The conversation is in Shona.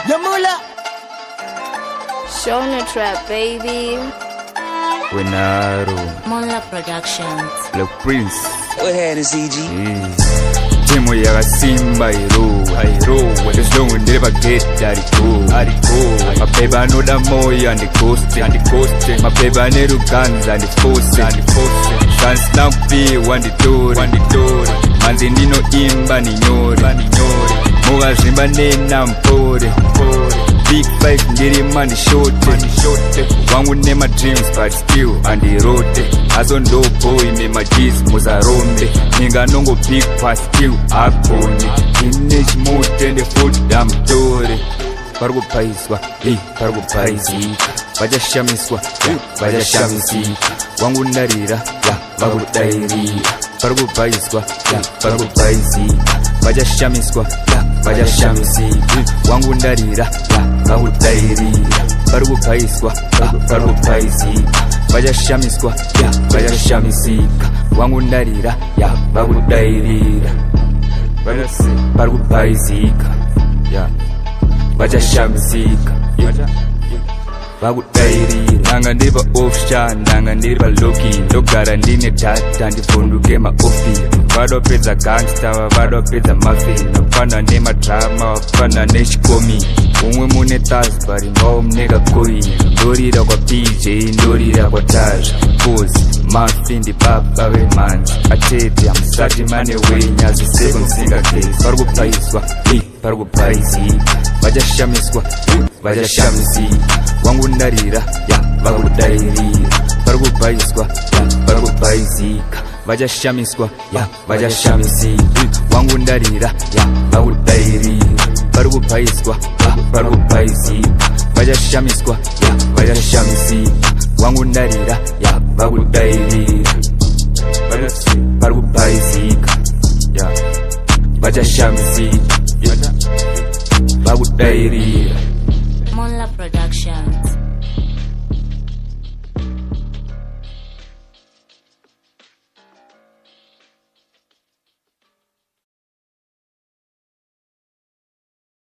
Yamula. Show no trap, baby. Wenaro Monla Productions. Le Prince. What had is CG? Timu ya Simba hero. There's no one never get that it go. My baby I know that more and the coast. My baby I need to guns and the force. Guns now be one the door. Manzi nino imba ni nyori. Moga zimba nena mpore. Big five ndiri mani shote. Wangu nema dreams but still and the road. Azo ndo boy me my G's muzaronde. Ninga nongo big pass still akone. Image mote the foot damn dore. Pargo paiswa, pargo paisika. Vaja shamiswa, vaja shamisika. Wangu narira, vagu dairi. Pargo paiswa, pargo paisika. Vaja shamiswa, vaja shamisika. Wangu narira, vagu dairi. Pargo paiswa, pargo paisika. Vaja shamiswa, vaja shamisika. Wangu narira, vagu dairi. Pargo paisika, vaja shamisika. Vagu dairi. Nanga ndiba offshan, nanga ndiba loki. Ndogara ndine tata, ndifunduke maofi. Vado peza gangsta, vado peza muffin. Wapana nema drama, wapana neshikomi. Umwe mune tasbari, ngao mnega koi. Ndorira kwa PJ, ndorira kwa Taj. Pose, muffin di baba we manji. Atete, amsati mane we nyazi sego msinga case. Pargo paiswa, pargo paisika. Vaja shamiswa, vaja shamisika. Wangu narira, vagu dairi. Pargo paiswa, pargo paisika. Vaja shamiswa, vaja shamisika. Wangu narira, vagu dairi. Pargo paiswa, pargo paisika. Vaja shamiswa, vaja shamisika. Wangu narira, vagu dairi. Pargo paisika, vaja shamisika. Vagu dairi.